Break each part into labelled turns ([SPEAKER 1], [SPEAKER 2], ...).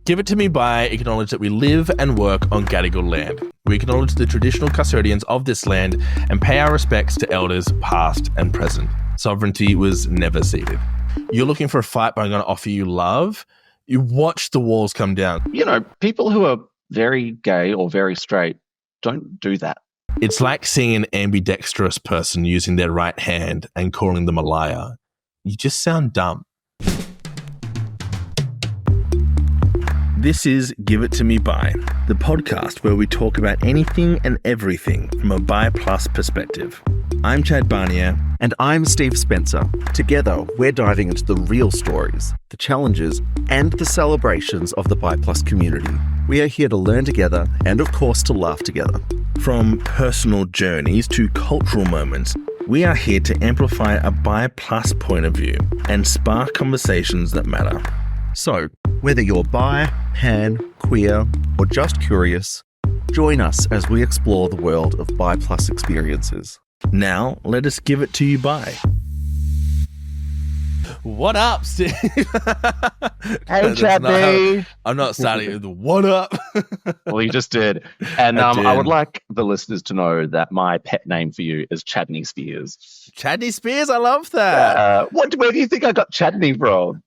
[SPEAKER 1] Give It To Me By acknowledge that we live and work on Gadigal land. We acknowledge the traditional custodians of this land and pay our respects to elders past and present. Sovereignty was never ceded. You're looking for a fight, but I'm going to offer you love. You watch the walls come down.
[SPEAKER 2] You know, people who are very gay or very straight don't do that.
[SPEAKER 1] It's like seeing an ambidextrous person using their right hand and calling them a liar. You just sound dumb. This is Give It To Me Bi, the podcast where we talk about anything and everything from a bi plus perspective. I'm Chad Barnier.
[SPEAKER 3] And I'm Steve Spencer. Together, we're diving into the real stories, the challenges, and the celebrations of the bi plus community. We are here to learn together and, of course, to laugh together.
[SPEAKER 1] From personal journeys to cultural moments, we are here to amplify a bi plus point of view and spark conversations that matter.
[SPEAKER 3] So, whether you're bi, pan, queer, or just curious, join us as we explore the world of bi plus experiences.
[SPEAKER 1] Now, let us give it to you by. What up, Steve?
[SPEAKER 2] Hey, Chadney.
[SPEAKER 1] I'm not starting with the what up.
[SPEAKER 2] Well, you just did. And
[SPEAKER 1] did.
[SPEAKER 2] I would like the listeners to know that my pet name for you is Chadney Spears.
[SPEAKER 1] Chadney Spears? I love that.
[SPEAKER 2] Where do you think I got Chadney from?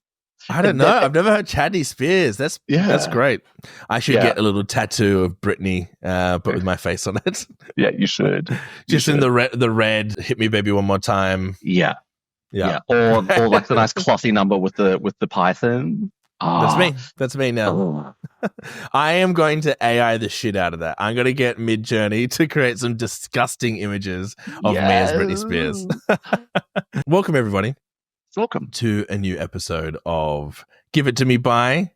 [SPEAKER 1] I don't know. I've never heard Chadney Spears. That's great. I should get a little tattoo of Britney, but with my face on it.
[SPEAKER 2] Yeah, you should.
[SPEAKER 1] In the red, hit me baby one more time.
[SPEAKER 2] Yeah. Or like the nice clothy number with the python. Oh.
[SPEAKER 1] That's me now. Oh. I am going to AI the shit out of that. I'm going to get Midjourney to create some disgusting images of me as Britney Spears. Welcome, everybody.
[SPEAKER 2] Welcome
[SPEAKER 1] to a new episode of Give It To Me Bi.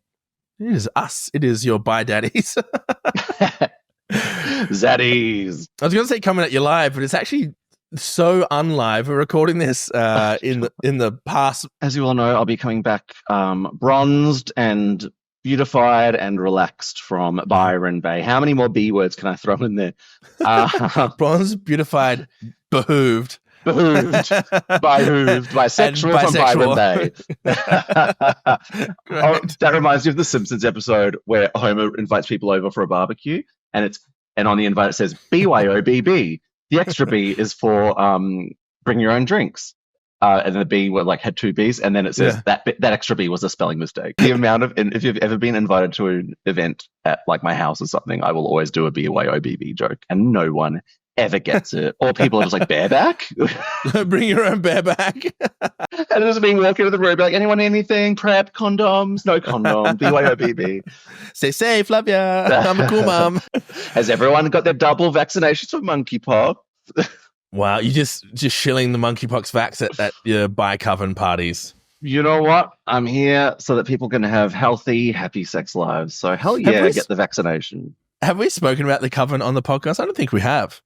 [SPEAKER 1] It is us. It is your bi daddies.
[SPEAKER 2] Zaddies.
[SPEAKER 1] I was going to say coming at you live, but it's actually so unlive. We're recording this in the past.
[SPEAKER 2] As you all know, I'll be coming back bronzed and beautified and relaxed from Byron Bay. How many more B words can I throw in there?
[SPEAKER 1] Bronzed, beautified, behooved.
[SPEAKER 2] Bisexual from Byron Bay. That reminds me of the Simpsons episode where Homer invites people over for a barbecue, and on the invite it says BYOBB. The extra B is for bring your own drinks. And the B had two B's, and then it says that extra B was a spelling mistake. The amount of, and if you've ever been invited to an event at like my house or something, I will always do a BYOBB joke, and no one ever gets it. Or people are just like, bareback?
[SPEAKER 1] Bring your own bareback.
[SPEAKER 2] And just being walking into the room, like, anyone need anything? Prep, condoms? No condom. BYOBB.
[SPEAKER 1] Stay safe, love ya. I'm a cool mom.
[SPEAKER 2] Has everyone got their double vaccinations for monkeypox?
[SPEAKER 1] Wow, you just shilling the monkeypox vax at your bi-coven parties.
[SPEAKER 2] You know what? I'm here so that people can have healthy, happy sex lives. So hell yeah, get the vaccination.
[SPEAKER 1] Have we spoken about the coven on the podcast? I don't think we have.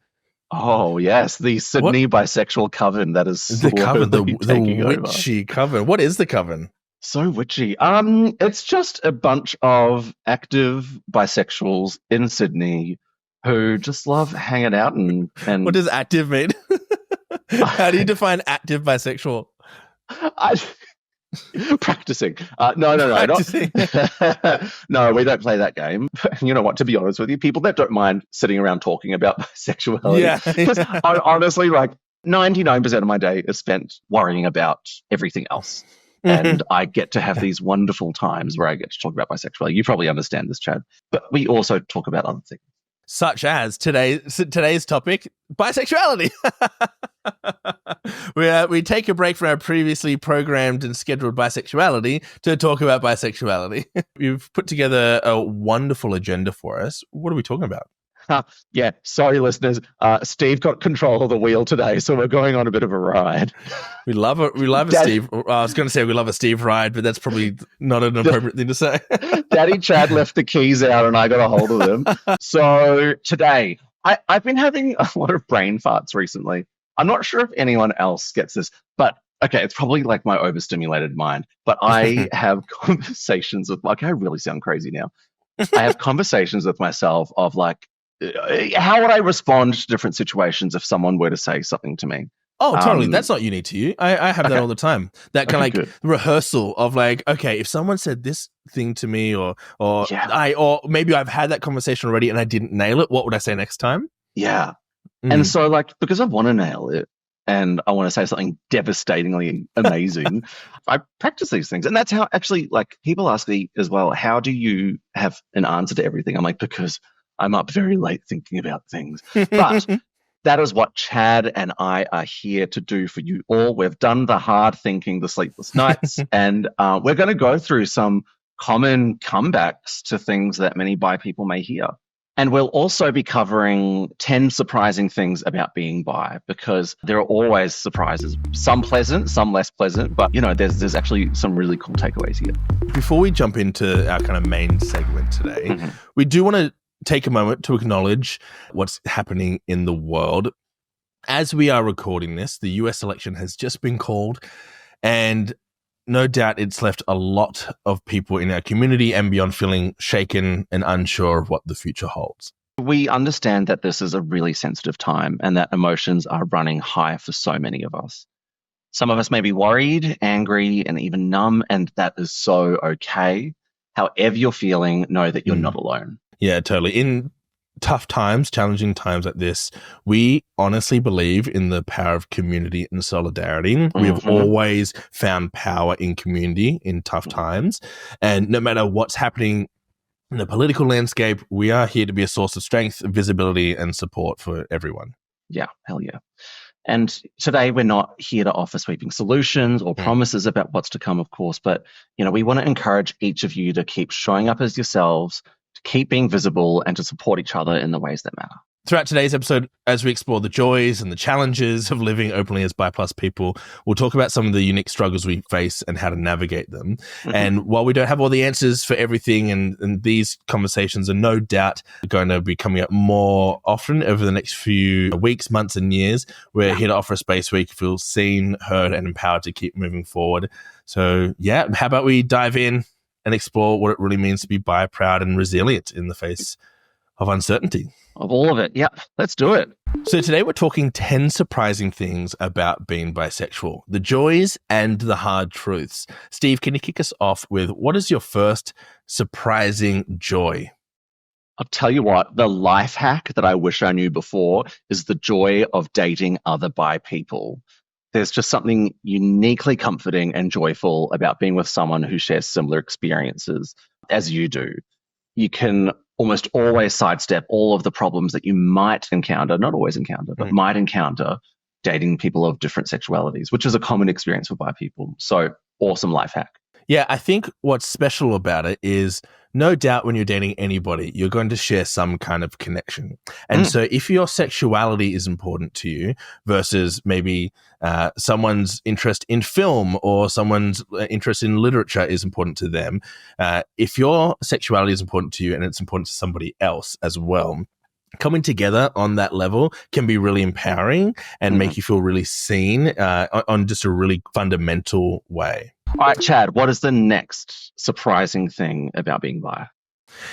[SPEAKER 2] Oh, yes. The Sydney Bisexual Coven. That is
[SPEAKER 1] the coven, the witchy coven. What is the coven?
[SPEAKER 2] So witchy. It's just a bunch of active bisexuals in Sydney who just love hanging out and
[SPEAKER 1] What does active mean? How do you define active bisexual?
[SPEAKER 2] Practicing. No.
[SPEAKER 1] Practicing.
[SPEAKER 2] No, we don't play that game. You know what? To be honest with you, people that don't mind sitting around talking about bisexuality. Yeah. Honestly, 99% of my day is spent worrying about everything else. And I get to have these wonderful times where I get to talk about bisexuality. You probably understand this, Chad. But we also talk about other things.
[SPEAKER 1] Such as today's topic, bisexuality. We take a break from our previously programmed and scheduled bisexuality to talk about bisexuality. You've put together a wonderful agenda for us. What are we talking about?
[SPEAKER 2] Yeah, sorry, listeners. Steve got control of the wheel today, so we're going on a bit of a ride.
[SPEAKER 1] We love a Steve. I was going to say we love a Steve ride, but that's probably not an appropriate thing to say.
[SPEAKER 2] Daddy Chad left the keys out, and I got a hold of them. So today, I've been having a lot of brain farts recently. I'm not sure if anyone else gets this, but okay, it's probably like my overstimulated mind. But I have conversations with, I really sound crazy now. I have conversations with myself of how would I respond to different situations if someone were to say something to me?
[SPEAKER 1] Oh, totally. That's not unique to you. I have that all the time. That kind of
[SPEAKER 2] Okay, good.
[SPEAKER 1] rehearsal of like, okay, if someone said this thing to me or maybe I've had that conversation already and I didn't nail it, what would I say next time?
[SPEAKER 2] Yeah. And so like, because I want to nail it and I want to say something devastatingly amazing, I practice these things. And that's how actually, like, people ask me as well, how do you have an answer to everything? I'm like, because I'm up very late thinking about things. But that is what Chad and I are here to do for you all. We've done the hard thinking, the sleepless nights, and we're going to go through some common comebacks to things that many bi people may hear. And we'll also be covering 10 surprising things about being bi, because there are always surprises, some pleasant, some less pleasant, but, you know, there's actually some really cool takeaways here.
[SPEAKER 1] Before we jump into our kind of main segment today, we do want to take a moment to acknowledge what's happening in the world. As we are recording this, the US election has just been called, and no doubt it's left a lot of people in our community and beyond feeling shaken and unsure of what the future holds.
[SPEAKER 2] We understand that this is a really sensitive time and that emotions are running high for so many of us. Some of us may be worried, angry, and even numb, and that is so okay. However you're feeling, know that you're not alone.
[SPEAKER 1] Yeah, totally. In tough times, challenging times like this, we honestly believe in the power of community and solidarity. We have always found power in community in tough times. And no matter what's happening in the political landscape, we are here to be a source of strength, visibility, and support for everyone.
[SPEAKER 2] Yeah, hell yeah. And today we're not here to offer sweeping solutions or promises about what's to come, of course, but, you know, we want to encourage each of you to keep showing up as yourselves, to keep being visible, and to support each other in the ways that matter.
[SPEAKER 1] Throughout today's episode, as we explore the joys and the challenges of living openly as bi+ people, we'll talk about some of the unique struggles we face and how to navigate them. And while we don't have all the answers for everything, and these conversations are no doubt going to be coming up more often over the next few weeks, months, and years, we're here to offer a space where you can feel seen, heard, and empowered to keep moving forward. So yeah, how about we dive in and explore what it really means to be bi, proud, and resilient in the face of uncertainty.
[SPEAKER 2] Of all of it. Yep. Let's do it.
[SPEAKER 1] So today we're talking 10 surprising things about being bisexual, the joys and the hard truths. Steve, can you kick us off with what is your first surprising joy?
[SPEAKER 2] I'll tell you what, the life hack that I wish I knew before is the joy of dating other bi people. There's just something uniquely comforting and joyful about being with someone who shares similar experiences as you do. You can almost always sidestep all of the problems that you might encounter, not always encounter, but might encounter dating people of different sexualities, which is a common experience for bi people. So awesome life hack.
[SPEAKER 1] Yeah, I think what's special about it is no doubt when you're dating anybody, you're going to share some kind of connection. And so if your sexuality is important to you versus maybe someone's interest in film or someone's interest in literature is important to them, if your sexuality is important to you and it's important to somebody else as well, coming together on that level can be really empowering and make you feel really seen on just a really fundamental way.
[SPEAKER 2] All right, Chad, what is the next surprising thing about being bi?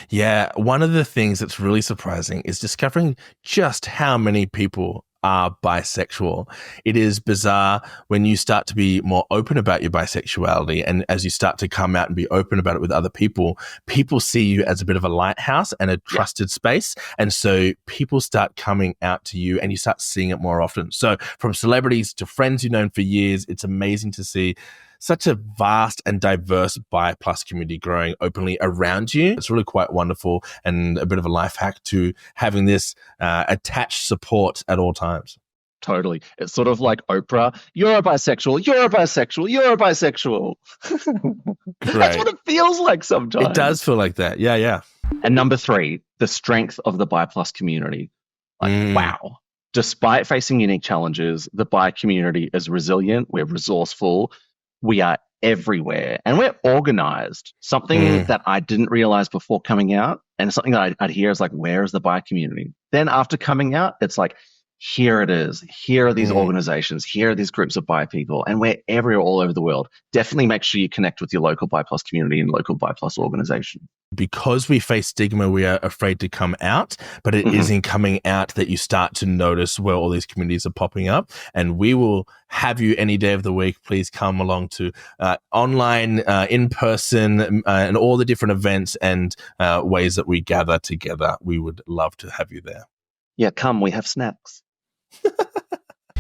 [SPEAKER 1] Yeah, one of the things that's really surprising is discovering just how many people are bisexual. It is bizarre when you start to be more open about your bisexuality, and as you start to come out and be open about it with other people, people see you as a bit of a lighthouse and a trusted space. And so people start coming out to you and you start seeing it more often. So from celebrities to friends you've known for years, it's amazing to see such a vast and diverse bi+ community growing openly around you. It's really quite wonderful and a bit of a life hack to having this attached support at all times.
[SPEAKER 2] Totally. It's sort of like Oprah. You're a bisexual. You're a bisexual. You're a bisexual. That's what it feels like sometimes.
[SPEAKER 1] It does feel like that. Yeah, yeah.
[SPEAKER 2] And number 3, the strength of the bi+ community. Like, wow. Despite facing unique challenges, the bi community is resilient. We're resourceful. We are everywhere and we're organized. Something that I didn't realize before coming out, and something that I'd hear is like, where is the bi community? Then after coming out, it's like, here it is. Here are these organizations. Here are these groups of bi people. And we're everywhere all over the world. Definitely make sure you connect with your local bi plus community and local bi plus organization.
[SPEAKER 1] Because we face stigma, we are afraid to come out, but it is in coming out that you start to notice where all these communities are popping up. And we will have you any day of the week. Please come along to online, in person, and all the different events and ways that we gather together. We would love to have you there.
[SPEAKER 2] Yeah, come. We have snacks.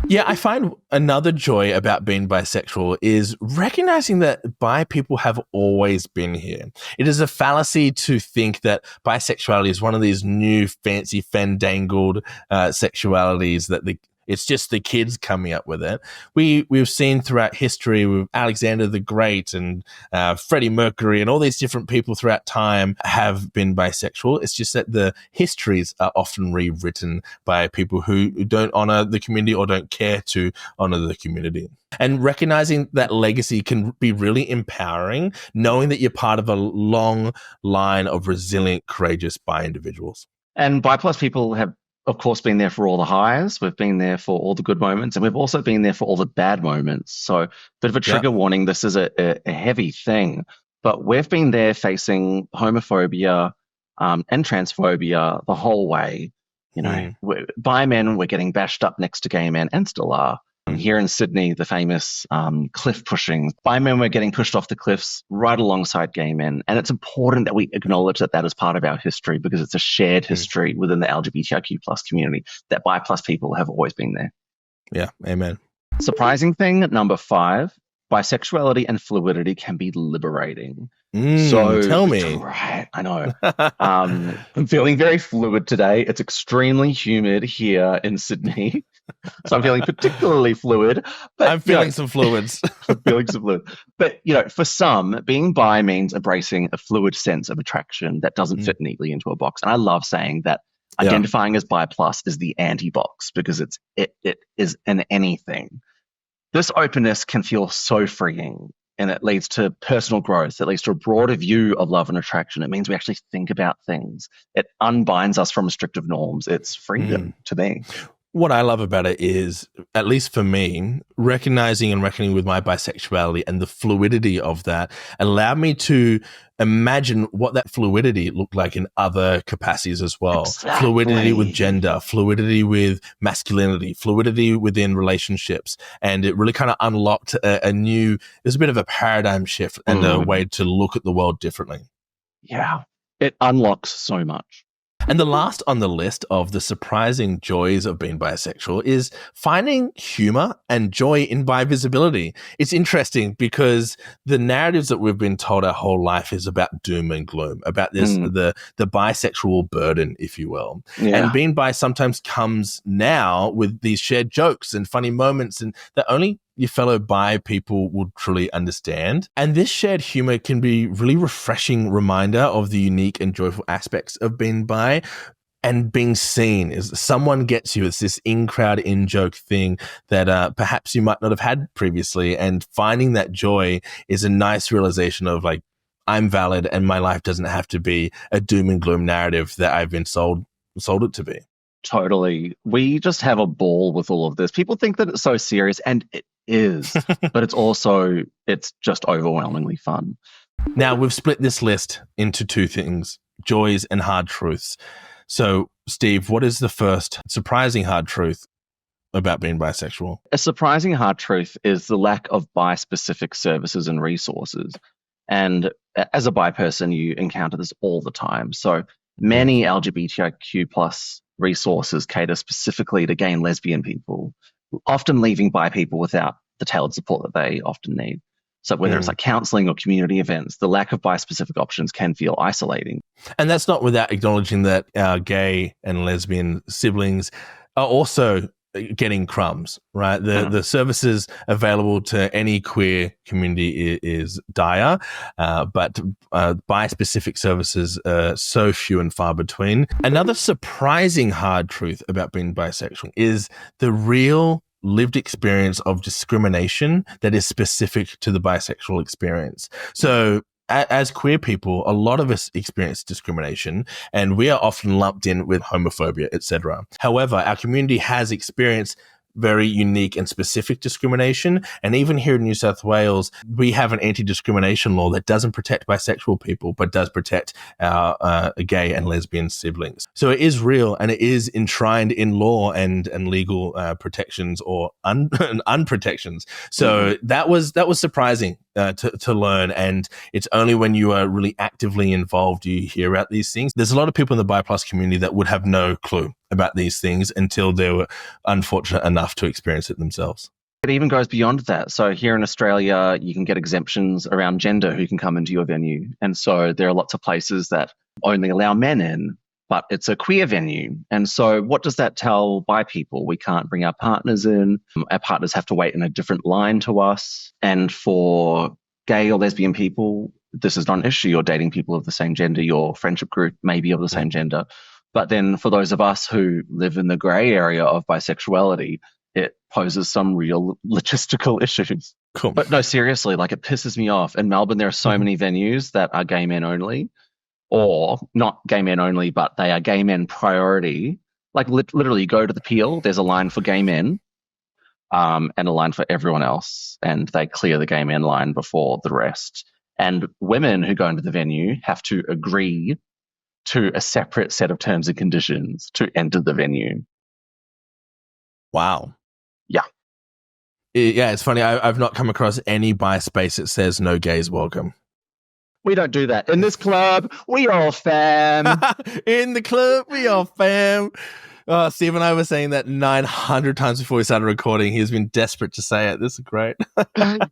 [SPEAKER 1] Yeah, I find another joy about being bisexual is recognizing that bi people have always been here. It is a fallacy to think that bisexuality is one of these new fancy fandangled sexualities that it's just the kids coming up with it. We've seen throughout history with Alexander the Great and Freddie Mercury and all these different people throughout time have been bisexual. It's just that the histories are often rewritten by people who don't honor the community or don't care to honor the community. And recognizing that legacy can be really empowering, knowing that you're part of a long line of resilient, courageous bi individuals.
[SPEAKER 2] And bi plus people have, of course, been there for all the highs. We've been there for all the good moments, and we've also been there for all the bad moments. So, bit of a trigger warning. This is a heavy thing, but we've been there facing homophobia and transphobia the whole way. You know, bi men were getting bashed up next to gay men, and still are. Here in Sydney, the famous cliff pushing. Bi men were getting pushed off the cliffs right alongside gay men. And it's important that we acknowledge that that is part of our history because it's a shared history within the LGBTIQ plus community, that bi plus people have always been there.
[SPEAKER 1] Yeah, amen.
[SPEAKER 2] Surprising thing, number 5, bisexuality and fluidity can be liberating. So
[SPEAKER 1] tell me.
[SPEAKER 2] Right, I know. I'm feeling very fluid today. It's extremely humid here in Sydney. So I'm feeling particularly fluid. But,
[SPEAKER 1] I'm feeling some fluids.
[SPEAKER 2] I'm feeling some fluid. But, for some, being bi means embracing a fluid sense of attraction that doesn't fit neatly into a box. And I love saying that identifying as bi plus is the anti-box because it is an anything. This openness can feel so freeing. And it leads to personal growth. It leads to a broader view of love and attraction. It means we actually think about things. It unbinds us from restrictive norms. It's freedom to me.
[SPEAKER 1] What I love about it is, at least for me, recognizing and reckoning with my bisexuality and the fluidity of that allowed me to imagine what that fluidity looked like in other capacities as well.
[SPEAKER 2] Exactly.
[SPEAKER 1] Fluidity with gender, fluidity with masculinity, fluidity within relationships. And it really kind of unlocked there's a bit of a paradigm shift and a way to look at the world differently.
[SPEAKER 2] Yeah, it unlocks so much.
[SPEAKER 1] And the last on the list of the surprising joys of being bisexual is finding humor and joy in bi-visibility. It's interesting because the narratives that we've been told our whole life is about doom and gloom, about this the bisexual burden, if you will. Yeah. And being bi sometimes comes now with these shared jokes and funny moments, and that only your fellow bi people will truly understand. And this shared humor can be really refreshing reminder of the unique and joyful aspects of being bi and being seen. Is someone gets you. It's this in-crowd, in-joke thing that perhaps you might not have had previously. And finding that joy is a nice realization of like, I'm valid and my life doesn't have to be a doom and gloom narrative that I've been sold it to be.
[SPEAKER 2] Totally. We just have a ball with all of this. People think that it's so serious, and it is, but it's just overwhelmingly fun.
[SPEAKER 1] Now, we've split this list into two things, joys and hard truths. So, Steve, what is the first surprising hard truth about being bisexual?
[SPEAKER 2] A surprising hard truth is the lack of bi-specific services and resources. And as a bi person, you encounter this all the time. So many LGBTIQ plus resources cater specifically to gay and lesbian people, often leaving bi people without the tailored support that they often need. So whether it's like counseling or community events, the lack of bi-specific options can feel isolating.
[SPEAKER 1] And that's not without acknowledging that our gay and lesbian siblings are also getting crumbs, right? The services available to any queer community is dire, but bi-specific services are so few and far between. Another surprising hard truth about being bisexual is the real lived experience of discrimination that is specific to the bisexual experience. So as queer people, a lot of us experience discrimination, and we are often lumped in with homophobia, etc. However, our community has experienced very unique and specific discrimination. And even here in New South Wales, we have an anti-discrimination law that doesn't protect bisexual people, but does protect our gay and lesbian siblings. So it is real, and it is enshrined in law and legal protections or unprotections. So that was surprising to learn. And it's only when you are really actively involved you hear about these things. There's a lot of people in the bi+ community that would have no clue about these things until they were unfortunate enough to experience it themselves.
[SPEAKER 2] It even goes beyond that. So here in Australia, you can get exemptions around gender who can come into your venue. And so there are lots of places that only allow men in, but it's a queer venue. And so what does that tell bi people? We can't bring our partners in. Our partners have to wait in a different line to us. And for gay or lesbian people, this is not an issue. You're dating people of the same gender. Your friendship group may be of the same gender. But then for those of us who live in the grey area of bisexuality, it poses some real logistical issues.
[SPEAKER 1] Cool.
[SPEAKER 2] But no, seriously, like it pisses me off. In Melbourne, there are so many venues that are gay men only, or not gay men only, but they are gay men priority. Like literally, you go to the Peel, there's a line for gay men and a line for everyone else, and they clear the gay men line before the rest. And women who go into the venue have to agree to a separate set of terms and conditions to enter the venue.
[SPEAKER 1] Wow.
[SPEAKER 2] Yeah.
[SPEAKER 1] Yeah, it's funny. I've not come across any bi space that says no gays welcome.
[SPEAKER 2] We don't do that. In this club, we all fam.
[SPEAKER 1] In the club, we all fam. Oh, Steve and I were saying that 900 times before we started recording. He's been desperate to say it. This is great.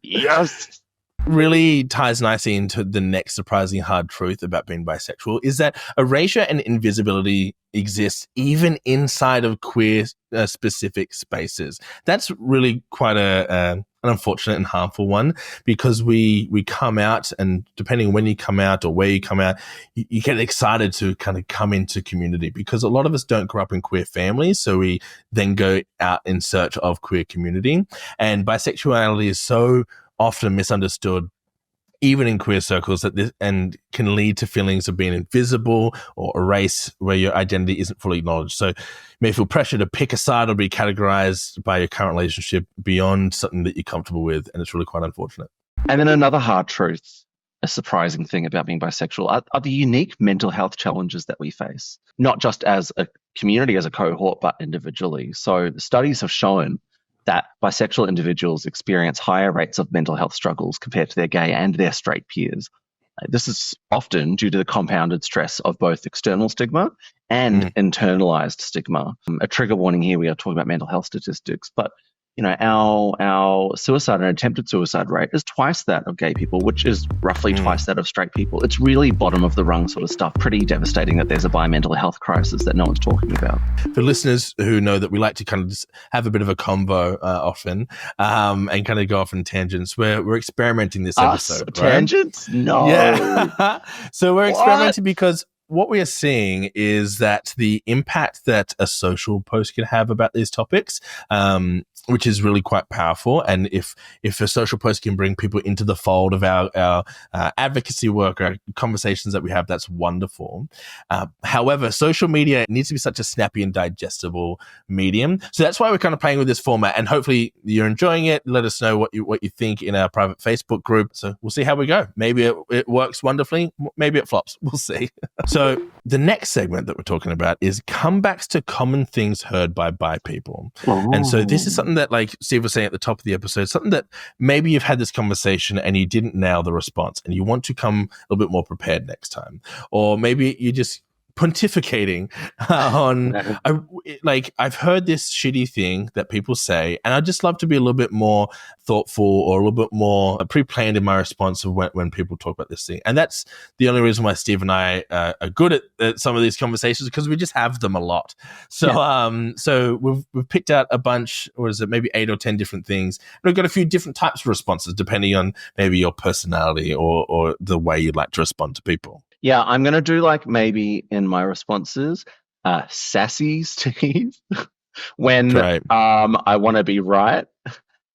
[SPEAKER 2] Yes.
[SPEAKER 1] Really ties nicely into the next surprisingly hard truth about being bisexual is that erasure and invisibility exists even inside of queer specific spaces. That's really quite an unfortunate and harmful one, because we come out, and depending on when you come out or where you come out, you get excited to kind of come into community, because a lot of us don't grow up in queer families. So we then go out in search of queer community, and bisexuality is so often misunderstood even in queer circles, that this and can lead to feelings of being invisible or erased, where your identity isn't fully acknowledged. So you may feel pressure to pick a side or be categorized by your current relationship beyond something that you're comfortable with, and it's really quite unfortunate.
[SPEAKER 2] And then another hard truth, a surprising thing about being bisexual, are the unique mental health challenges that we face, not just as a community, as a cohort, but individually. So the studies have shown that bisexual individuals experience higher rates of mental health struggles compared to their gay and their straight peers. This is often due to the compounded stress of both external stigma and internalized stigma. A trigger warning here, we are talking about mental health statistics, but you know, our suicide and attempted suicide rate is twice that of gay people, which is roughly twice that of straight people. It's really bottom of the rung sort of stuff. Pretty devastating that there's a bi-mental health crisis that no one's talking about.
[SPEAKER 1] For listeners who know that we like to kind of just have a bit of a convo often and kind of go off on tangents, we're experimenting this episode.
[SPEAKER 2] Tangents?
[SPEAKER 1] Right?
[SPEAKER 2] No.
[SPEAKER 1] Yeah. So we're experimenting because what we are seeing is that the impact that a social post can have about these topics, which is really quite powerful. And if a social post can bring people into the fold of our advocacy work, our conversations that we have, that's wonderful. However, social media needs to be such a snappy and digestible medium. So that's why we're kind of playing with this format, and hopefully you're enjoying it. Let us know what you think in our private Facebook group. So we'll see how we go. Maybe it works wonderfully. Maybe it flops. We'll see. So the next segment that we're talking about is comebacks to common things heard by bi people.
[SPEAKER 2] Oh.
[SPEAKER 1] And so this is something that, like Steve was saying at the top of the episode, something that maybe you've had this conversation and you didn't nail the response and you want to come a little bit more prepared next time. Or maybe you just pontificating on, I've heard this shitty thing that people say, and I'd just love to be a little bit more thoughtful or a little bit more pre-planned in my response of when people talk about this thing. And that's the only reason why Steve and I are good at some of these conversations, because we just have them a lot. So so we've picked out a bunch, or is it maybe 8 or 10 different things, and we've got a few different types of responses depending on maybe your personality or the way you'd like to respond to people.
[SPEAKER 2] Yeah, I'm going to do like maybe in my responses, sassy Steve, when I want to be right.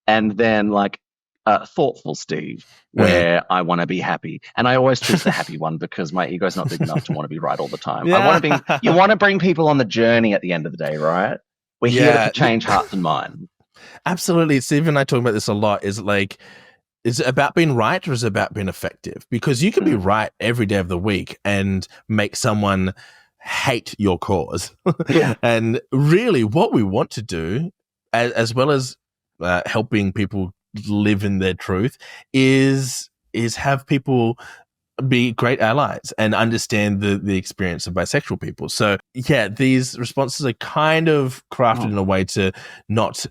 [SPEAKER 2] And then like thoughtful Steve, where I want to be happy. And I always choose the happy one because my ego's not big enough to want to be right all the time. You want to bring people on the journey at the end of the day, right? We're here to change hearts and minds.
[SPEAKER 1] Absolutely. Steve and I talk about this a lot. Is like, is it about being right or is it about being effective? Because you can be right every day of the week and make someone hate your cause.
[SPEAKER 2] Yeah.
[SPEAKER 1] And really what we want to do, as well as helping people live in their truth, is have people be great allies and understand the experience of bisexual people. So yeah, these responses are kind of crafted in a way to not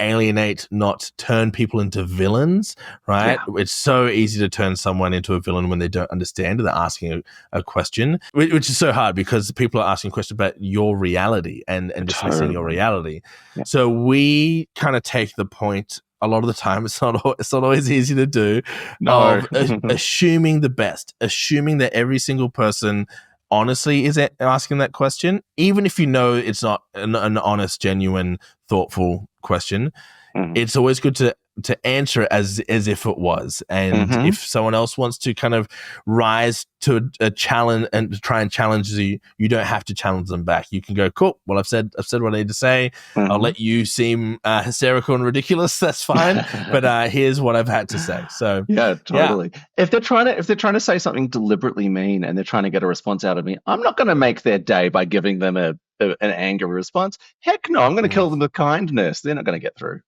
[SPEAKER 1] alienate, not turn people into villains, right? Yeah. It's so easy to turn someone into a villain when they don't understand and they're asking a question, which is so hard because people are asking questions about your reality and dismissing your reality. Yeah. So we kind of take the point. A lot of the time, it's not always easy to do.
[SPEAKER 2] No.
[SPEAKER 1] Assuming the best, assuming that every single person honestly is asking that question, even if you know it's not an honest, genuine, thoughtful question. It's always good to answer it as if it was. And if someone else wants to kind of rise to a challenge and try and challenge you, you don't have to challenge them back. You can go, cool, well, I've said what I need to say. I'll let you seem hysterical and ridiculous. That's fine. But here's what I've had to say. So
[SPEAKER 2] yeah, totally. Yeah. If they're trying to say something deliberately mean and they're trying to get a response out of me, I'm not going to make their day by giving them an angry response. Heck no, I'm going to kill them with kindness. They're not going to get through.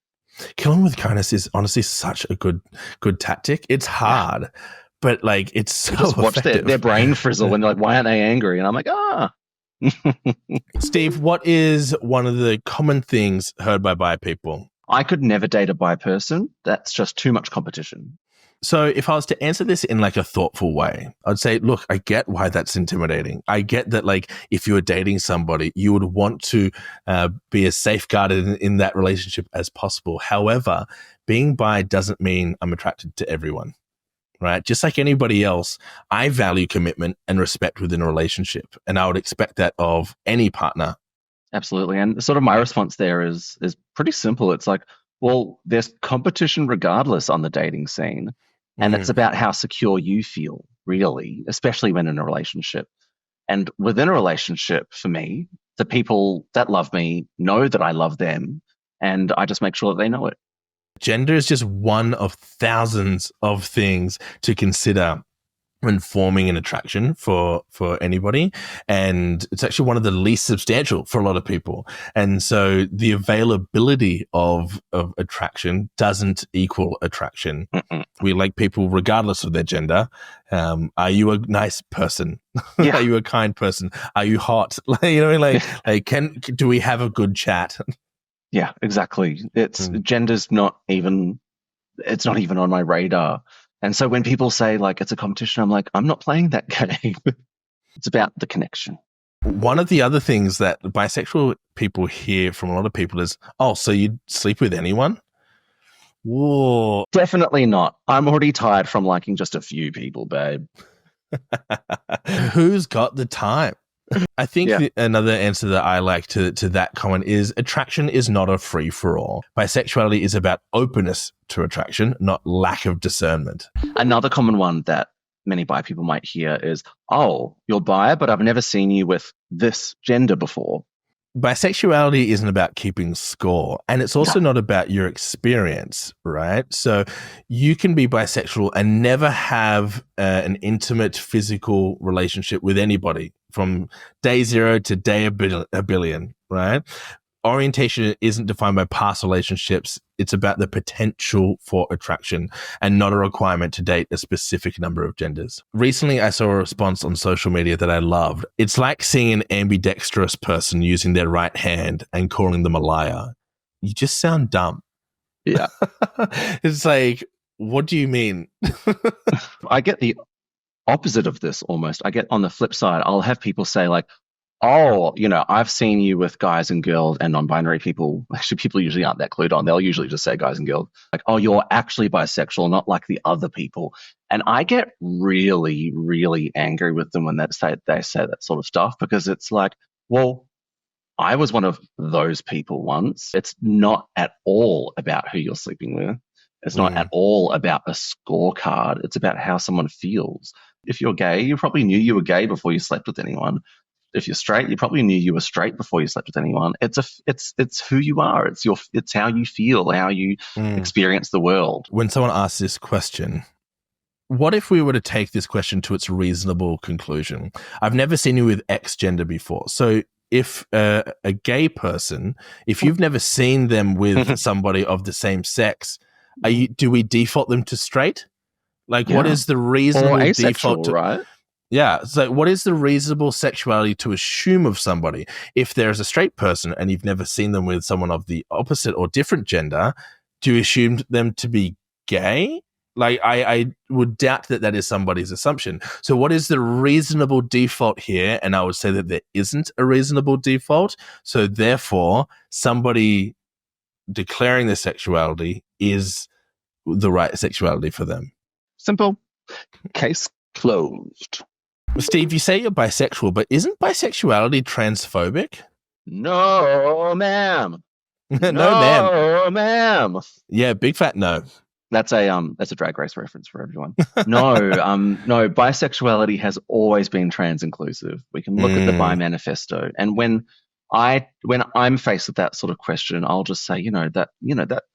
[SPEAKER 1] Killing with kindness is honestly such a good tactic. It's hard, but like it's so
[SPEAKER 2] just watch
[SPEAKER 1] effective.
[SPEAKER 2] Their brain frizzle when they're like, why aren't they angry? And I'm like,
[SPEAKER 1] Steve, what is one of the common things heard by bi people?
[SPEAKER 2] I could never date a bi person. That's just too much competition.
[SPEAKER 1] So if I was to answer this in like a thoughtful way, I'd say, look, I get why that's intimidating. I get that, like, if you were dating somebody, you would want to be as safeguarded in that relationship as possible. However, being bi doesn't mean I'm attracted to everyone, right? Just like anybody else, I value commitment and respect within a relationship. And I would expect that of any partner.
[SPEAKER 2] Absolutely. And sort of my response there is pretty simple. It's like, well, there's competition regardless on the dating scene. And it's about how secure you feel, really, especially when in a relationship. And within a relationship, for me, the people that love me know that I love them, and I just make sure that they know it.
[SPEAKER 1] Gender is just one of thousands of things to consider when forming an attraction for anybody. And it's actually one of the least substantial for a lot of people. And so the availability of attraction doesn't equal attraction. We like people regardless of their gender. Are you a nice person?
[SPEAKER 2] Yeah.
[SPEAKER 1] Are you a kind person? Are you hot? Do we have a good chat?
[SPEAKER 2] Yeah, exactly. Gender's not even on my radar. And so when people say, like, it's a competition, I'm like, I'm not playing that game. It's about the connection.
[SPEAKER 1] One of the other things that bisexual people hear from a lot of people is, oh, so you'd sleep with anyone? Whoa.
[SPEAKER 2] Definitely not. I'm already tired from liking just a few people, babe.
[SPEAKER 1] Who's got the time? I think another answer that I like to that comment is attraction is not a free-for-all. Bisexuality is about openness to attraction, not lack of discernment.
[SPEAKER 2] Another common one that many bi people might hear is, oh, you're bi, but I've never seen you with this gender before.
[SPEAKER 1] Bisexuality isn't about keeping score, and it's also not about your experience, right? So you can be bisexual and never have an intimate physical relationship with anybody from day zero to day a billion, right? Orientation isn't defined by past relationships. It's about the potential for attraction and not a requirement to date a specific number of genders. Recently, I saw a response on social media that I loved. It's like seeing an ambidextrous person using their right hand and calling them a liar. You just sound dumb.
[SPEAKER 2] Yeah.
[SPEAKER 1] It's like, what do you mean?
[SPEAKER 2] I get the opposite of this almost. I get on the flip side, I'll have people say, like, oh, I've seen you with guys and girls and non-binary people. Actually, people usually aren't that clued on. They'll usually just say guys and girls. Like, oh, you're actually bisexual, not like the other people. And I get really, really angry with them when they say that sort of stuff, because it's like, well, I was one of those people once. It's not at all about who you're sleeping with. It's not at all about a scorecard. It's about how someone feels. If you're gay, you probably knew you were gay before you slept with anyone. If you're straight, you probably knew you were straight before you slept with anyone. It's who you are. It's how you feel, how you experience the world.
[SPEAKER 1] When someone asks this question, what if we were to take this question to its reasonable conclusion? I've never seen you with X gender before. So if a gay person, if you've never seen them with somebody of the same sex, do we default them to straight? Like, what is the reasonable
[SPEAKER 2] or asexual,
[SPEAKER 1] default to,
[SPEAKER 2] right?
[SPEAKER 1] Yeah. So what is the reasonable sexuality to assume of somebody? If there's a straight person and you've never seen them with someone of the opposite or different gender, do you assume them to be gay? Like, I would doubt that is somebody's assumption. So what is the reasonable default here? And I would say that there isn't a reasonable default. So therefore, somebody declaring their sexuality is the right sexuality for them.
[SPEAKER 2] Simple. Case closed.
[SPEAKER 1] Steve, you say you're bisexual, but isn't bisexuality transphobic?
[SPEAKER 2] No, ma'am.
[SPEAKER 1] No, ma'am.
[SPEAKER 2] No, ma'am.
[SPEAKER 1] Yeah, big fat no.
[SPEAKER 2] That's a Drag Race reference for everyone. No, bisexuality has always been trans inclusive. We can look at the Bi Manifesto, and when I'm faced with that sort of question, I'll just say,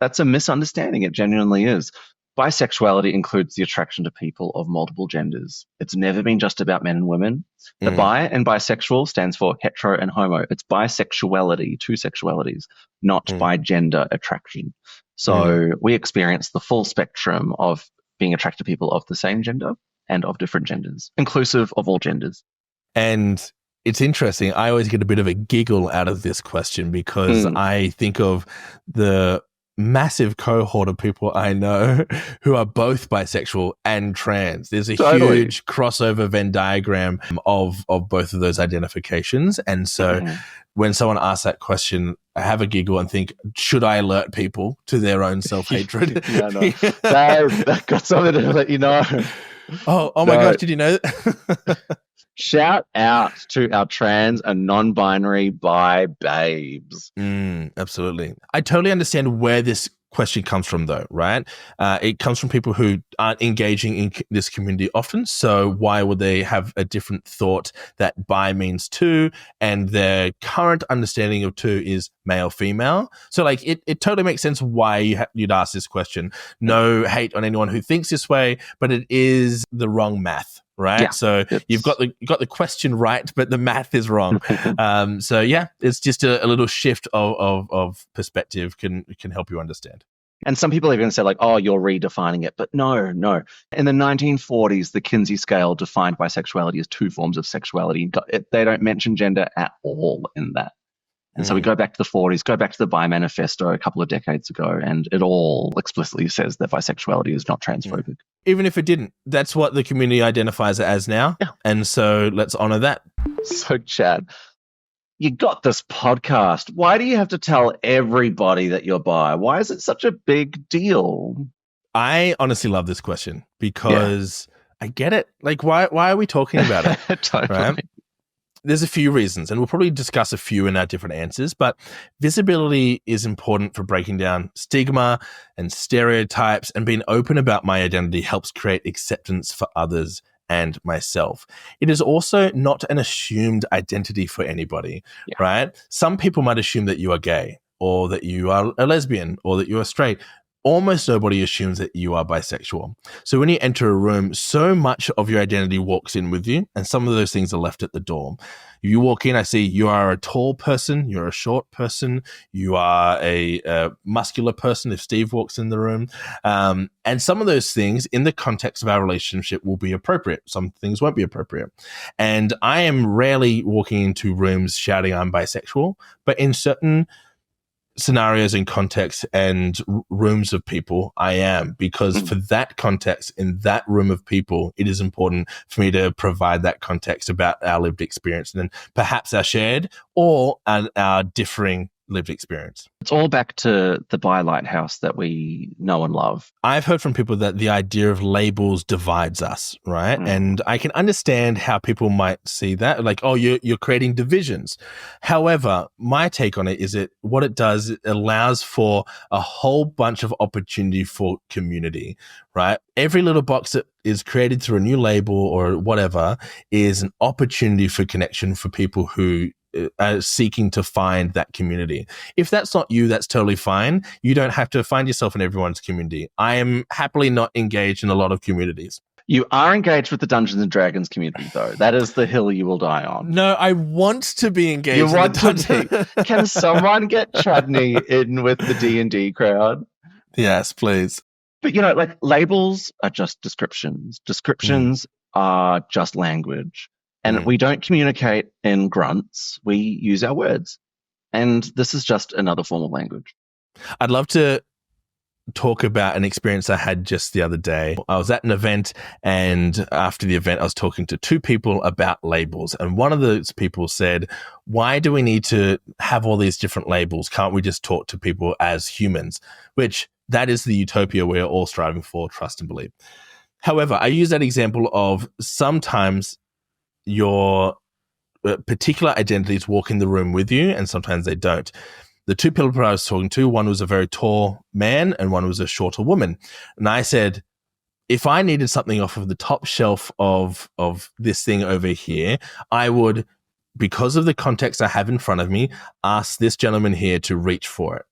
[SPEAKER 2] that's a misunderstanding. It genuinely is. Bisexuality includes the attraction to people of multiple genders. It's never been just about men and women. The bi and bisexual stands for hetero and homo. It's bisexuality, two sexualities, not by gender attraction. So we experience the full spectrum of being attracted to people of the same gender and of different genders, inclusive of all genders.
[SPEAKER 1] And it's interesting. I always get a bit of a giggle out of this question because I think of the massive cohort of people I know who are both bisexual and trans. There's a huge crossover Venn diagram of both of those identifications. And so when someone asks that question, I have a giggle and think, should I alert people to their own self-hatred?
[SPEAKER 2] That got something to let you know.
[SPEAKER 1] Oh my gosh, did you know that?
[SPEAKER 2] Shout out to our trans and non-binary bi babes.
[SPEAKER 1] Absolutely. I totally understand where this question comes from, though, right? It comes from people who aren't engaging in this community often. So why would they have a different thought that bi means two, and their current understanding of two is male, female? So like it totally makes sense why you'd ask this question. No hate on anyone who thinks this way, but it is the wrong math. Right. Yeah, so you've got the question right, but the math is wrong. So yeah, it's just a little shift of perspective can help you understand.
[SPEAKER 2] And some people are going to say like, oh, you're redefining it. But no. In the 1940s, the Kinsey scale defined bisexuality as two forms of sexuality. They don't mention gender at all in that. And so we go back to the 40s, go back to the Bi Manifesto a couple of decades ago, and it all explicitly says that bisexuality is not transphobic.
[SPEAKER 1] Even if it didn't, that's what the community identifies it as now. Yeah. And so let's honor that.
[SPEAKER 2] So, Chad, you got this podcast. Why do you have to tell everybody that you're bi? Why is it such a big deal?
[SPEAKER 1] I honestly love this question because I get it. Like, why are we talking about it?
[SPEAKER 2] Totally.
[SPEAKER 1] Right? There's a few reasons, and we'll probably discuss a few in our different answers, but visibility is important for breaking down stigma and stereotypes, and being open about my identity helps create acceptance for others and myself. It is also not an assumed identity for anybody, right? Some people might assume that you are gay, or that you are a lesbian, or that you are straight. Almost nobody assumes that you are bisexual. So when you enter a room, so much of your identity walks in with you, and some of those things are left at the door. You walk in, I see you are a tall person, you're a short person, you are a muscular person if Steve walks in the room. And some of those things in the context of our relationship will be appropriate. Some things won't be appropriate. And I am rarely walking into rooms shouting I'm bisexual, but in certain scenarios and contexts and rooms of people, I am, because for that context in that room of people, it is important for me to provide that context about our lived experience and then perhaps our shared or our differing lived experience.
[SPEAKER 2] It's all back to the bi lighthouse that we know and love.
[SPEAKER 1] I've heard from people that the idea of labels divides us, right? And I can understand how people might see that, like, oh, you're creating divisions. However, my take on it is what it does, it allows for a whole bunch of opportunity for community, right? Every little box that is created through a new label or whatever is an opportunity for connection for people who are seeking to find that community. If that's not you, that's totally fine. You don't have to find yourself in everyone's community. I am happily not engaged in a lot of communities.
[SPEAKER 2] You are engaged with the Dungeons and Dragons community, though. That is the hill you will die on.
[SPEAKER 1] No, I want to be engaged.
[SPEAKER 2] You want to be? Can someone get Chudney in with the D&D crowd?
[SPEAKER 1] Yes, please.
[SPEAKER 2] But, like, labels are just descriptions. Descriptions are just language. And we don't communicate in grunts. We use our words. And this is just another form of language.
[SPEAKER 1] I'd love to talk about an experience I had just the other day. I was at an event, and after the event, I was talking to two people about labels. And one of those people said, why do we need to have all these different labels? Can't we just talk to people as humans? Which that is the utopia we're all striving for, trust and believe. However, I use that example of sometimes your particular identities walk in the room with you, and sometimes they don't. The two people I was talking to, one was a very tall man and one was a shorter woman. And I said, if I needed something off of the top shelf of this thing over here, I would, because of the context I have in front of me, ask this gentleman here to reach for it.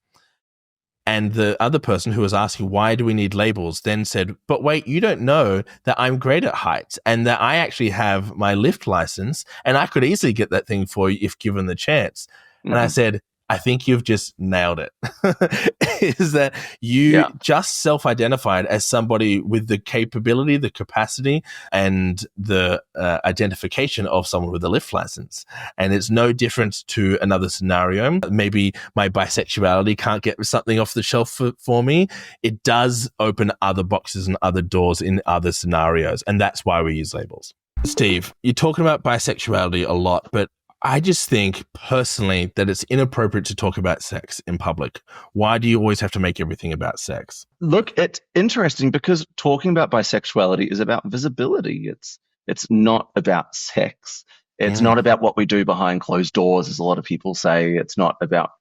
[SPEAKER 1] And the other person who was asking, why do we need labels, then said, but wait, you don't know that I'm great at heights and that I actually have my lift license and I could easily get that thing for you if given the chance. And I said, I think you've just nailed it. Is that you just self-identified as somebody with the capability, the capacity, and the identification of someone with a lift license. And it's no different to another scenario. Maybe my bisexuality can't get something off the shelf for me. It does open other boxes and other doors in other scenarios. And that's why we use labels. Steve, you're talking about bisexuality a lot, but I just think personally that it's inappropriate to talk about sex in public. Why do you always have to make everything about sex?
[SPEAKER 2] Look, it's interesting because talking about bisexuality is about visibility. It's not about sex. It's not about what we do behind closed doors, as a lot of people say. It's not about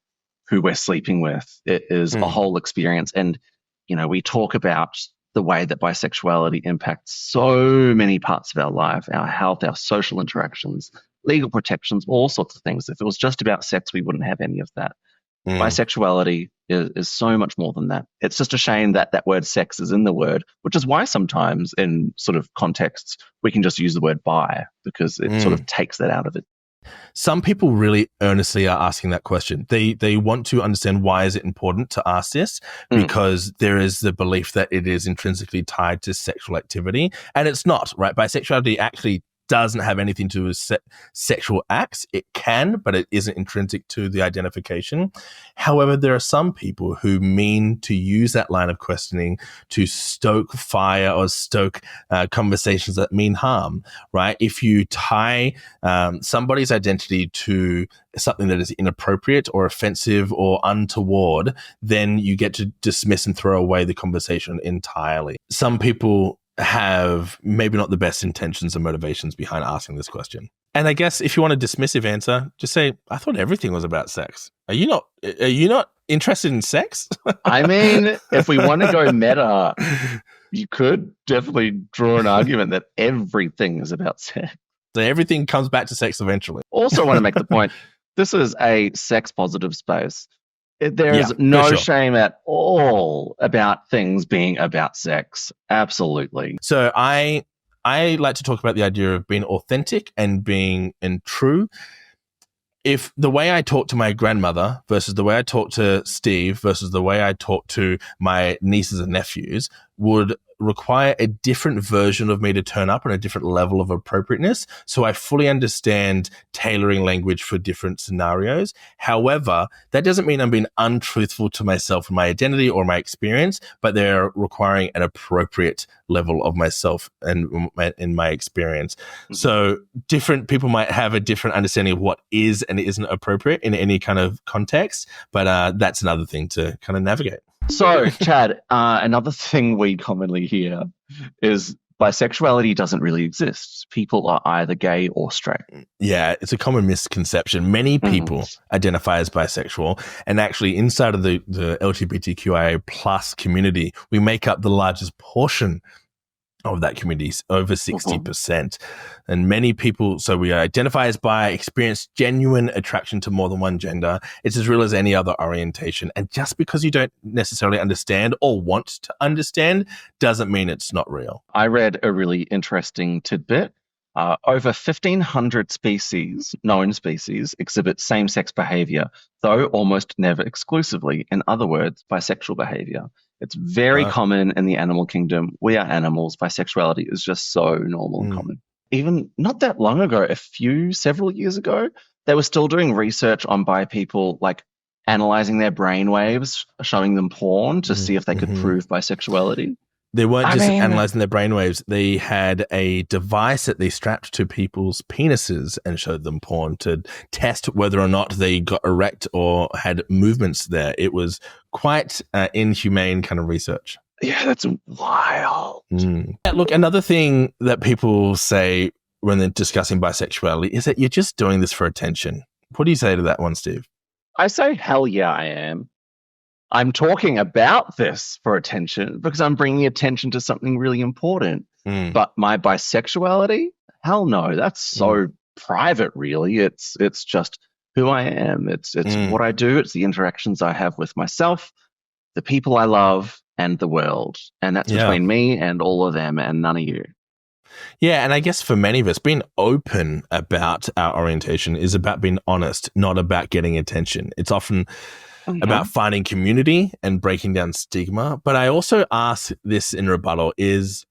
[SPEAKER 2] who we're sleeping with. It is a whole experience. And, we talk about the way that bisexuality impacts so many parts of our life, our health, our social interactions, legal protections, all sorts of things. If it was just about sex, we wouldn't have any of that. Bisexuality is so much more than that. It's just a shame that that word sex is in the word, which is why sometimes in sort of contexts, we can just use the word bi because it sort of takes that out of it.
[SPEAKER 1] Some people really earnestly are asking that question. They want to understand why is it important to ask this, because there is the belief that it is intrinsically tied to sexual activity, and it's not, right? Bisexuality actually doesn't have anything to do with sexual acts. It can, but it isn't intrinsic to the identification. However, there are some people who mean to use that line of questioning to stoke fire or stoke conversations that mean harm, right? If you tie somebody's identity to something that is inappropriate or offensive or untoward, then you get to dismiss and throw away the conversation entirely. Some people have maybe not the best intentions and motivations behind asking this question. And I guess if you want a dismissive answer, just say, I thought everything was about sex. Are you not interested in sex?
[SPEAKER 2] I mean, if we want to go meta, you could definitely draw an argument that everything is about sex.
[SPEAKER 1] So everything comes back to sex eventually.
[SPEAKER 2] Also want to make the point, this is a sex positive space. There is no shame at all about things being about sex. Absolutely.
[SPEAKER 1] So I like to talk about the idea of being authentic and being true. If the way I talk to my grandmother versus the way I talk to Steve versus the way I talk to my nieces and nephews would require a different version of me to turn up and a different level of appropriateness. So I fully understand tailoring language for different scenarios. However, that doesn't mean I'm being untruthful to myself and my identity or my experience, but they're requiring an appropriate level of myself and in my experience. So different people might have a different understanding of what is and isn't appropriate in any kind of context, but that's another thing to kind of navigate.
[SPEAKER 2] So, Chad, another thing we commonly hear is bisexuality doesn't really exist. People are either gay or straight.
[SPEAKER 1] Yeah, it's a common misconception. Many people identify as bisexual, and actually inside of the LGBTQIA plus community, we make up the largest portion of that community, over 60%. And many people, so we identify as bi, experience genuine attraction to more than one gender. It's as real as any other orientation. And just because you don't necessarily understand or want to understand doesn't mean it's not real.
[SPEAKER 2] I read a really interesting tidbit. Over 1,500 known species, exhibit same-sex behavior, though almost never exclusively. In other words, bisexual behavior. It's very common in the animal kingdom. We are animals. Bisexuality is just so normal and common. Even not that long ago, several years ago, they were still doing research on bi people, like analyzing their brain waves, showing them porn to see if they could prove bisexuality.
[SPEAKER 1] They weren't just analyzing their brainwaves. They had a device that they strapped to people's penises and showed them porn to test whether or not they got erect or had movements there. It was quite inhumane kind of research.
[SPEAKER 2] Yeah, that's wild.
[SPEAKER 1] Yeah, look, another thing that people say when they're discussing bisexuality is that you're just doing this for attention. What do you say to that one, Steve?
[SPEAKER 2] I say, hell yeah, I am. I'm talking about this for attention because I'm bringing attention to something really important. But my bisexuality, hell no, that's so private, really. It's just who I am. It's what I do. It's the interactions I have with myself, the people I love, and the world. And that's between me and all of them and none of you.
[SPEAKER 1] Yeah, and I guess for many of us, being open about our orientation is about being honest, not about getting attention. It's often about finding community and breaking down stigma. But I also ask this in rebuttal is,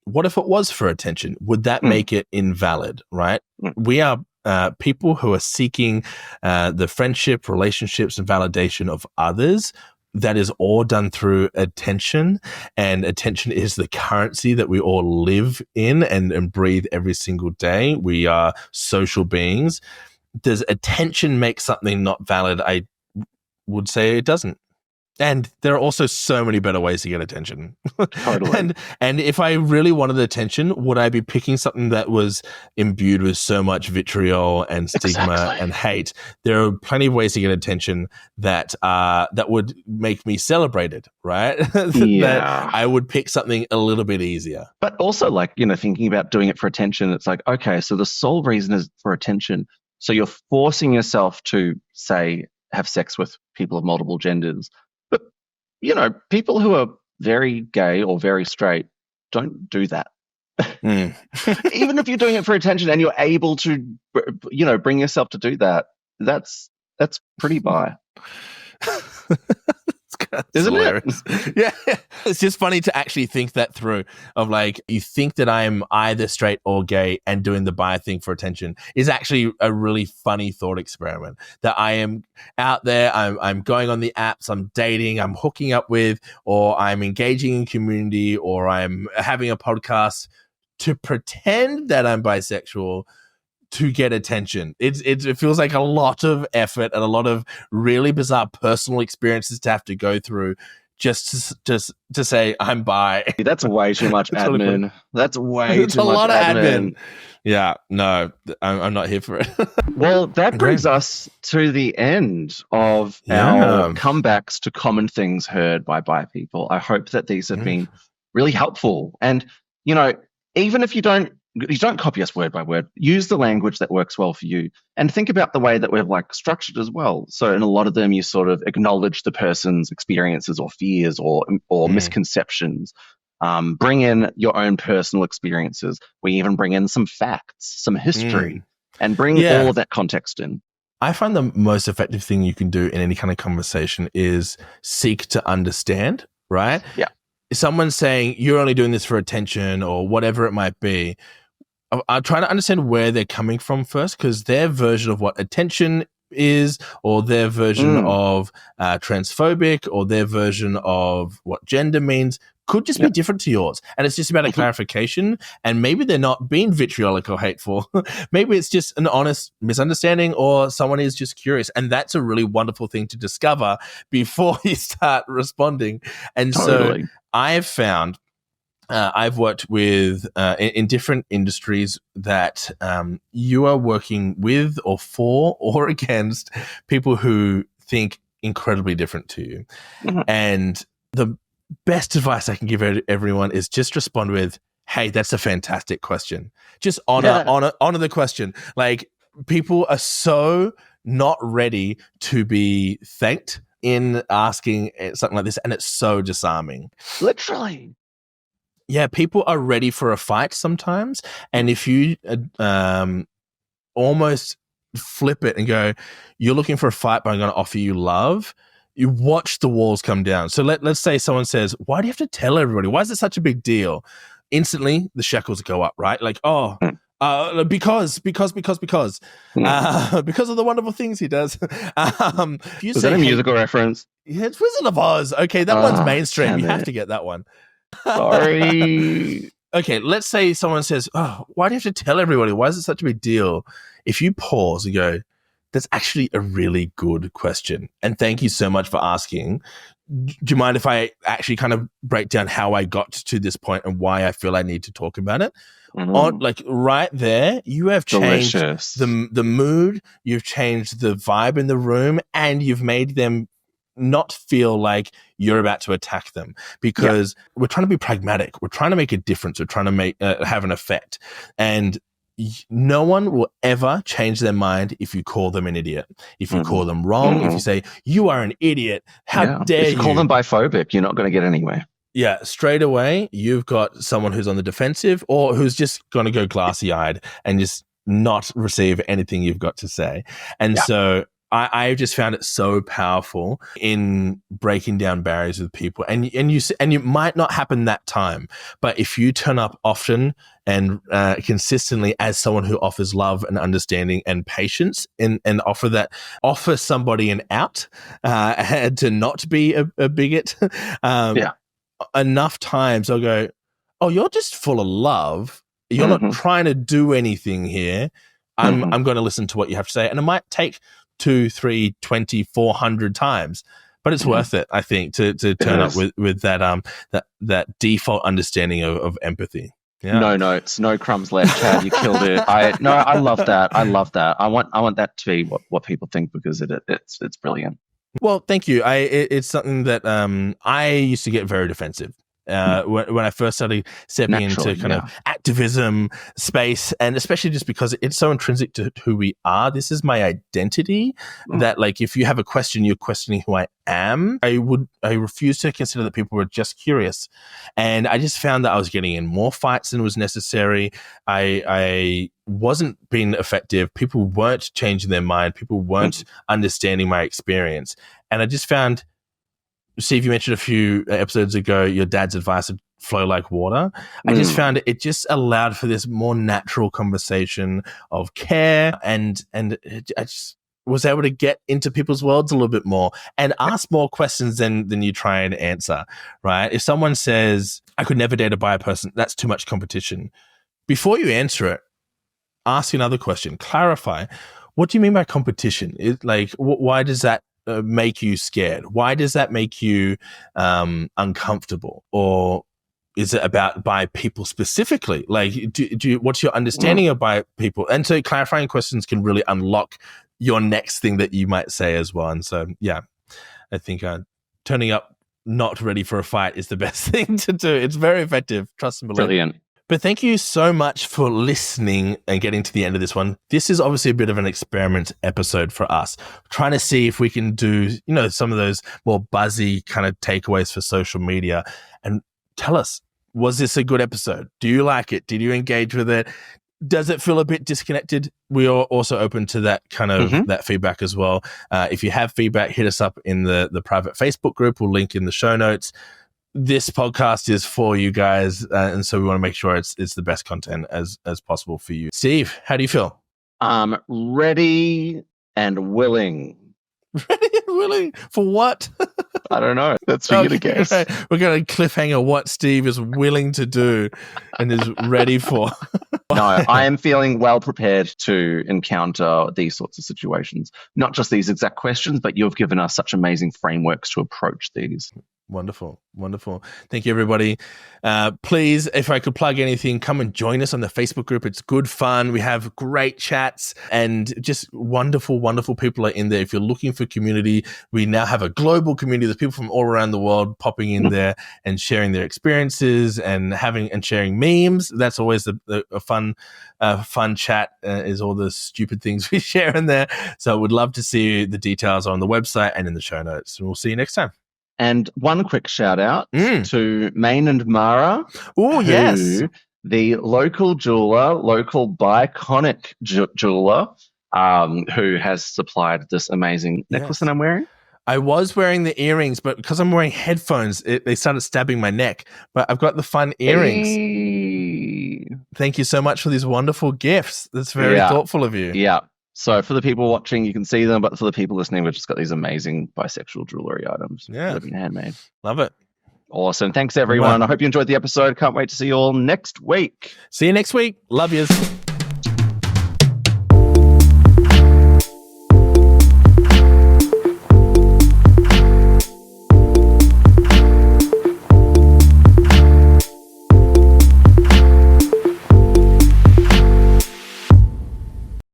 [SPEAKER 1] what if it was for attention? Would that make it invalid, right? We are people who are seeking the friendship, relationships, and validation of others. That is all done through attention, and attention is the currency that we all live in and breathe every single day. We are social beings. Does attention make something not valid? I would say it doesn't. And there are also so many better ways to get attention.
[SPEAKER 2] Totally.
[SPEAKER 1] and if I really wanted attention, would I be picking something that was imbued with so much vitriol and stigma and hate? There are plenty of ways to get attention that would make me celebrated, right? That I would pick something a little bit easier.
[SPEAKER 2] But also, like, thinking about doing it for attention, it's like, okay, so the sole reason is for attention. So you're forcing yourself to, say, have sex with people of multiple genders. But, people who are very gay or very straight don't do that. Even if you're doing it for attention and you're able to, bring yourself to do that, that's pretty bi. Isn't
[SPEAKER 1] hilarious. It? Yeah. It's just funny to actually think that through of like, you think that I'm either straight or gay and doing the bi thing for attention is actually a really funny thought experiment that I am out there. I'm going on the apps, I'm dating, I'm hooking up with, or I'm engaging in community, or I'm having a podcast to pretend that I'm bisexual to get attention. It feels like a lot of effort and a lot of really bizarre personal experiences to have to go through just to say I'm bi.
[SPEAKER 2] That's way too much admin. That's way too much admin.
[SPEAKER 1] It's a lot of admin. Yeah, no, I'm not here for it.
[SPEAKER 2] Well, that brings us to the end of our comebacks to common things heard by bi people. I hope that these have been really helpful. And, even if you don't copy us word by word, use the language that works well for you, and think about the way that we've structured as well. So in a lot of them, you sort of acknowledge the person's experiences or fears or misconceptions. Bring in your own personal experiences. We even bring in some facts, some history, and bring all of that context in.
[SPEAKER 1] I find the most effective thing you can do in any kind of conversation is seek to understand, right?
[SPEAKER 2] Yeah.
[SPEAKER 1] someone's saying you're only doing this for attention or whatever it might be, I'm trying to understand where they're coming from first, because their version of what attention is, or their version of transphobic, or their version of what gender means could just be different to yours. And it's just about a clarification. And maybe they're not being vitriolic or hateful. Maybe it's just an honest misunderstanding, or someone is just curious. And that's a really wonderful thing to discover before you start responding. And so I've found, I've worked with in different industries that you are working with or for or against people who think incredibly different to you. And the best advice I can give everyone is just respond with, hey, that's a fantastic question. Just honor the question. Like, people are so not ready to be thanked in asking something like this, and it's so disarming.
[SPEAKER 2] Literally.
[SPEAKER 1] Yeah, people are ready for a fight sometimes, and if you almost flip it and go, you're looking for a fight, but I'm going to offer you love, you watch the walls come down. So let's say someone says, why do you have to tell everybody? Why is it such a big deal? Instantly, the shekels go up, right? Like, because of the wonderful things he does.
[SPEAKER 2] Was that a musical reference?
[SPEAKER 1] Yeah, it's Wizard of Oz. Okay, that one's mainstream. You have to get that one.
[SPEAKER 2] Sorry.
[SPEAKER 1] Okay, let's say someone says, oh, why do you have to tell everybody? Why is it such a big deal? If you pause and go, that's actually a really good question, and thank you so much for asking. Do you mind if I actually kind of break down how I got to this point and why I feel I need to talk about it? Like right there, you have changed the mood, you've changed the vibe in the room, and you've made them not feel like you're about to attack them, because we're trying to be pragmatic. We're trying to make a difference. We're trying to make have an effect. And no one will ever change their mind if you call them an idiot. If you call them wrong, if you say, you are an idiot, how dare you?
[SPEAKER 2] If you call them biphobic, you're not going to get anywhere.
[SPEAKER 1] Yeah, straight away, you've got someone who's on the defensive, or who's just going to go glassy-eyed and just not receive anything you've got to say. And so I just found it so powerful in breaking down barriers with people. And it might not happen that time, but if you turn up often and consistently as someone who offers love and understanding and patience, and offer somebody an out to not be a bigot, enough times they'll go, oh, you're just full of love. You're not trying to do anything here. I'm going to listen to what you have to say. And it might take 2, 3, 20, 400 times, but it's worth it, I think, to turn up with that default understanding of empathy. Yeah.
[SPEAKER 2] No notes, no crumbs left, Chad. You killed it. I love that. I love that. I want that to be what people think, because it's brilliant.
[SPEAKER 1] Well, thank you. It's something that I used to get very defensive. When I first started stepping into kind of activism space, and especially just because it's so intrinsic to who we are. This is my identity, that like, if you have a question, you're questioning who I am. I refuse to consider that people were just curious. And I just found that I was getting in more fights than was necessary. I wasn't being effective. People weren't changing their mind. People weren't understanding my experience. And I just found, Steve, you mentioned a few episodes ago your dad's advice would flow like water. I just found it just allowed for this more natural conversation of care, and I just was able to get into people's worlds a little bit more and ask more questions than you try and answer, right? If someone says, I could never date a bi person, that's too much competition. Before you answer it, ask another question, clarify. What do you mean by competition? Why does that make you scared? Why does that make you uncomfortable? Or is it about bi people specifically? Like, what's your understanding of bi people? And so clarifying questions can really unlock your next thing that you might say as well. And so, yeah, I think turning up not ready for a fight is the best thing to do. It's very effective. Trust and believe.
[SPEAKER 2] Brilliant.
[SPEAKER 1] But thank you so much for listening and getting to the end of this one. This is obviously a bit of an experiment episode for us, trying to see if we can do, some of those more buzzy kind of takeaways for social media. And tell us, was this a good episode? Do you like it? Did you engage with it? Does it feel a bit disconnected? We are also open to that kind of that feedback as well. If you have feedback, hit us up in the private Facebook group. We'll link in the show notes. this podcast is for you guys, and so we want to make sure it's the best content as possible for you. Steve, how do you feel?
[SPEAKER 2] Ready and willing.
[SPEAKER 1] Ready and willing for what?
[SPEAKER 2] I don't know. That's for you to guess.
[SPEAKER 1] Right. We're going to cliffhanger what Steve is willing to do and is ready for.
[SPEAKER 2] No, I am feeling well prepared to encounter these sorts of situations. Not just these exact questions, but you've given us such amazing frameworks to approach these.
[SPEAKER 1] Wonderful. Wonderful. Thank you, everybody. Please, if I could plug anything, come and join us on the Facebook group. It's good fun. We have great chats and just wonderful, wonderful people are in there. If you're looking for community, we now have a global community. There's people from all around the world popping in there and sharing their experiences and sharing memes. That's always a fun chat, is all the stupid things we share in there. So I would love to see the details on the website and in the show notes. And we'll see you next time.
[SPEAKER 2] And one quick shout out to Maine and Mara.
[SPEAKER 1] Oh, yes.
[SPEAKER 2] The local jeweler, local biconic jeweler, who has supplied this amazing necklace that I'm wearing.
[SPEAKER 1] I was wearing the earrings, but because I'm wearing headphones, they started stabbing my neck. But I've got the fun earrings.
[SPEAKER 2] Hey.
[SPEAKER 1] Thank you so much for these wonderful gifts. That's very thoughtful of you.
[SPEAKER 2] Yeah. So for the people watching, you can see them, but for the people listening, we've just got these amazing bisexual jewelry items.
[SPEAKER 1] Yeah.
[SPEAKER 2] Living handmade.
[SPEAKER 1] Love it.
[SPEAKER 2] Awesome. Thanks, everyone. I hope you enjoyed the episode. Can't wait to see you all next week.
[SPEAKER 1] See you next week. Love yous.